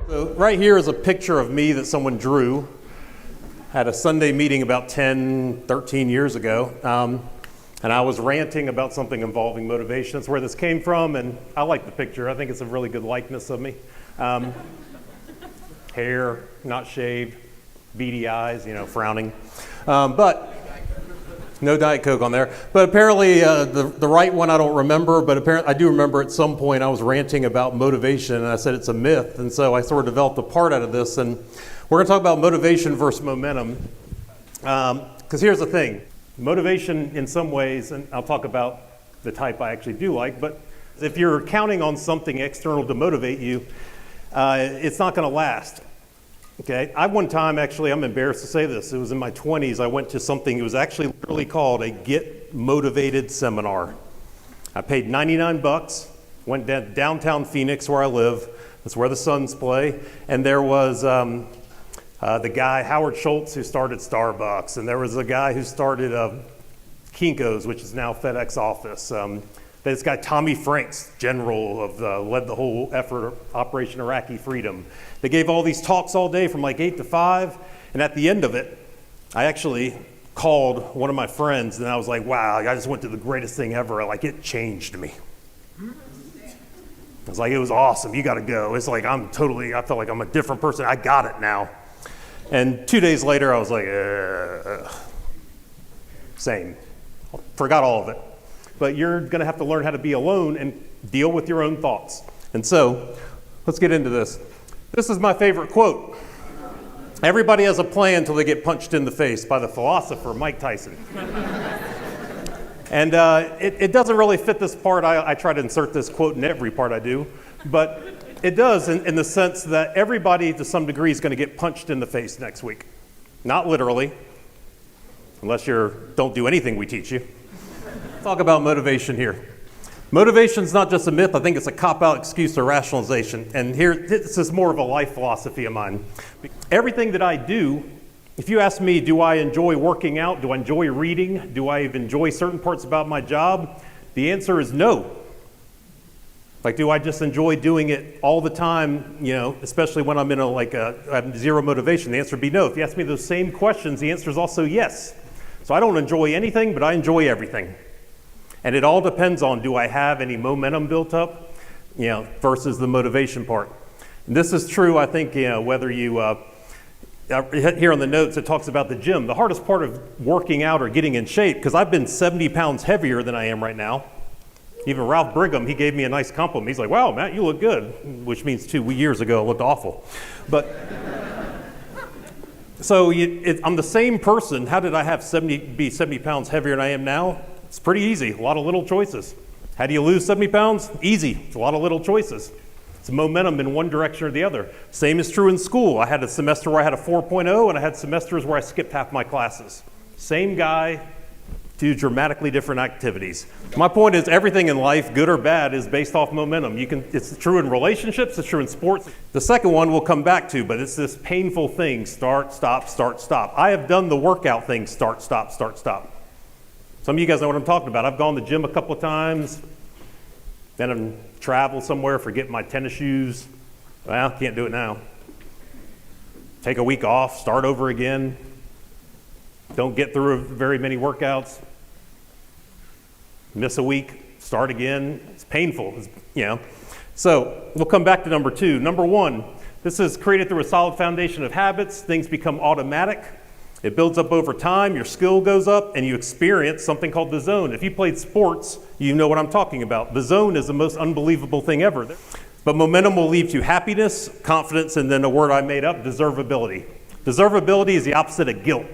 So right here is a picture of me that someone drew at a Sunday meeting about 10, 13 years ago. And I was ranting about something involving motivation. That's where this came from, and I like the picture. I think it's a really good likeness of me. Hair, not shaved, beady eyes, frowning. But no Diet Coke on there. But apparently the right one I don't remember, but apparently I do remember at some point I was ranting about motivation, and I said it's a myth. And so I sort of developed a part out of this. And we're going to talk about motivation versus momentum. Because here's the thing. Motivation in some ways, and I'll talk about the type I actually do like, but if you're counting on something external to motivate you, it's not going to last. Okay, one time, actually, I'm embarrassed to say this, it was in my 20s, I went to something, it was actually literally called a Get Motivated seminar. I paid $99, went downtown Phoenix where I live, that's where the Suns play, and there was the guy, Howard Schultz, who started Starbucks, and there was a guy who started Kinko's, which is now FedEx Office. This guy, Tommy Franks, general led the whole effort, Operation Iraqi Freedom. They gave all these talks all day from like 8 to 5, and at the end of it, I actually called one of my friends, and I was like, wow, I just went to the greatest thing ever. It changed me. I was like, it was awesome, you gotta go. It's like, I felt like I'm a different person, I got it now. And 2 days later, I was like, same. Forgot all of it. But you're going to have to learn how to be alone and deal with your own thoughts. And so, let's get into this. This is my favorite quote. Everybody has a plan until they get punched in the face, by the philosopher Mike Tyson. And it doesn't really fit this part. I try to insert this quote in every part I do. But it does in the sense that everybody to some degree is going to get punched in the face next week. Not literally, unless you don't do anything we teach you. Talk about motivation here. Motivation's not just a myth, I think it's a cop-out excuse or rationalization. And here, this is more of a life philosophy of mine. Everything that I do, if you ask me, do I enjoy working out? Do I enjoy reading? Do I enjoy certain parts about my job? The answer is no. Do I just enjoy doing it all the time, especially when I'm in I have zero motivation? The answer would be no. If you ask me those same questions, the answer is also yes. So I don't enjoy anything, but I enjoy everything. And it all depends on, do I have any momentum built up, versus the motivation part. And this is true, I think, whether you, here on the notes, it talks about the gym. The hardest part of working out or getting in shape, because I've been 70 pounds heavier than I am right now. Even Ralph Brigham, he gave me a nice compliment. He's like, wow, Matt, you look good, which means 2 years ago I looked awful. But, so I'm the same person. How did I be 70 pounds heavier than I am now? It's pretty easy, a lot of little choices. How do you lose 70 pounds? Easy, it's a lot of little choices. It's momentum in one direction or the other. Same is true in school. I had a semester where I had a 4.0, and I had semesters where I skipped half my classes. Same guy, 2 dramatically different activities. My point is everything in life, good or bad, is based off momentum. It's true in relationships, it's true in sports. The second one we'll come back to, but it's this painful thing, start, stop, start, stop. I have done the workout thing, start, stop, start, stop. Some of you guys know what I'm talking about. I've gone to the gym a couple of times, then I've traveled somewhere, forget my tennis shoes. Well, can't do it now. Take a week off, start over again. Don't get through very many workouts. Miss a week, start again. It's painful, So we'll come back to number 2. Number 1, this is created through a solid foundation of habits. Things become automatic. It builds up over time, your skill goes up, and you experience something called the zone. If you played sports, you know what I'm talking about. The zone is the most unbelievable thing ever. But momentum will lead to happiness, confidence, and then a word I made up, deservability. Deservability is the opposite of guilt.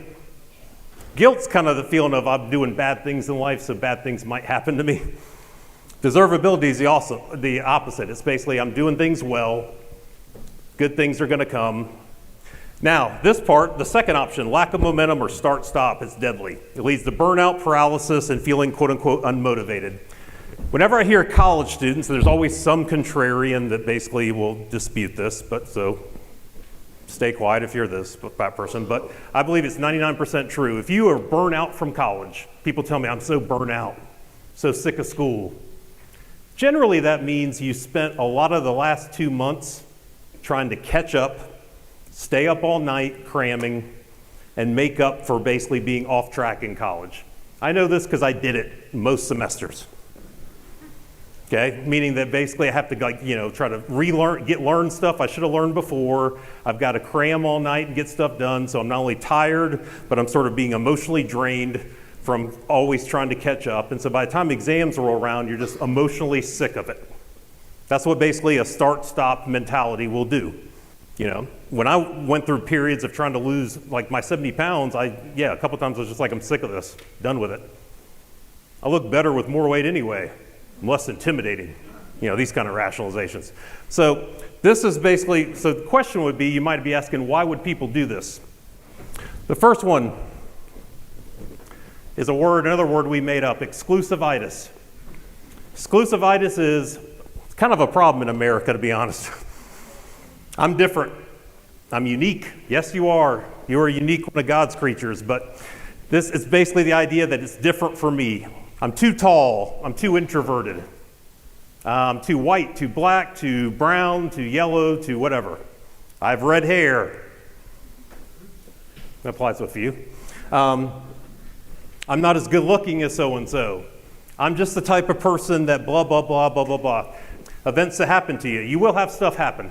Guilt's kind of the feeling of I'm doing bad things in life, so bad things might happen to me. Deservability is the opposite. It's basically I'm doing things well, good things are going to come. Now, this part, the second option, lack of momentum or start, stop, it's deadly. It leads to burnout, paralysis, and feeling quote unquote unmotivated. Whenever I hear college students, there's always some contrarian that basically will dispute this, but so stay quiet if you're that person. But I believe it's 99% true. If you are burnt out from college, people tell me I'm so burnt out, so sick of school. Generally, that means you spent a lot of the last 2 months trying to catch up, stay up all night cramming, and make up for basically being off track in college. I know this because I did it most semesters. Okay, meaning that basically I have to try to learn stuff I should have learned before. I've got to cram all night and get stuff done, so I'm not only tired, but I'm sort of being emotionally drained from always trying to catch up. And so by the time exams roll around, you're just emotionally sick of it. That's what basically a start-stop mentality will do. When I went through periods of trying to lose like my 70 pounds, a couple times I was just like, I'm sick of this, done with it. I look better with more weight anyway. I'm less intimidating, these kind of rationalizations. So this is basically, so the question would be, you might be asking, why would people do this? The first one is another word we made up, exclusivitis. Exclusivitis is kind of a problem in America, to be honest. I'm different. I'm unique. Yes, you are. You are unique, one of God's creatures, but this is basically the idea that it's different for me. I'm too tall, I'm too introverted, I'm too white, too black, too brown, too yellow, too whatever. I have red hair. That applies to a few. I'm not as good looking as so-and-so. I'm just the type of person that blah, blah, blah, blah, blah, blah. Events that happen to you. You will have stuff happen.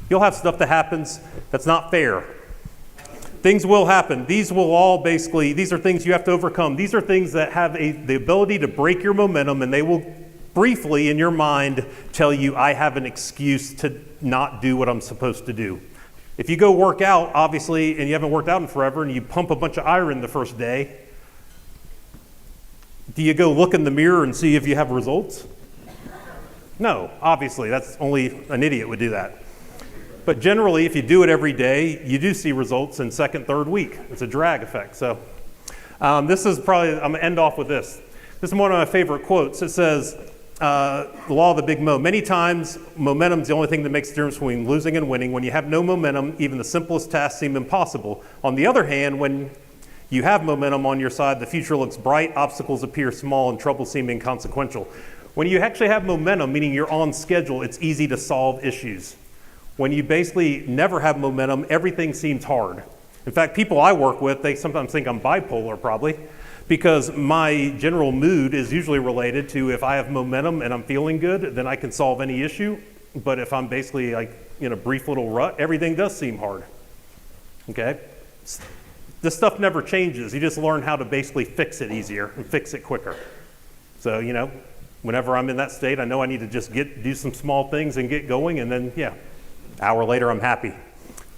You'll have stuff that happens that's not fair. Things will happen. These are things you have to overcome. These are things that have the ability to break your momentum, and they will briefly in your mind tell you, I have an excuse to not do what I'm supposed to do. If you go work out, obviously, and you haven't worked out in forever, and you pump a bunch of iron the first day, do you go look in the mirror and see if you have results? No, obviously, that's only an idiot would do that. But generally, if you do it every day, you do see results in second, third week. It's a drag effect. So this is probably, I'm gonna end off with this. This is one of my favorite quotes. It says, the law of the big mo. Many times, momentum is the only thing that makes the difference between losing and winning. When you have no momentum, even the simplest tasks seem impossible. On the other hand, when you have momentum on your side, the future looks bright, obstacles appear small, and trouble seem inconsequential. When you actually have momentum, meaning you're on schedule, it's easy to solve issues. When you basically never have momentum, everything seems hard. In fact, people I work with, they sometimes think I'm bipolar probably, because my general mood is usually related to if I have momentum and I'm feeling good, then I can solve any issue. But if I'm basically like in a brief little rut, everything does seem hard. Okay? This stuff never changes. You just learn how to basically fix it easier and fix it quicker. So, whenever I'm in that state, I know I need to just do some small things and get going, and then, hour later, I'm happy.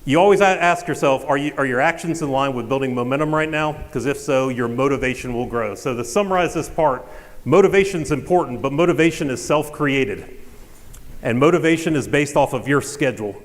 You always ask yourself, are your actions in line with building momentum right now? Because if so, your motivation will grow. So to summarize this part, motivation is important, but motivation is self-created. And motivation is based off of your schedule.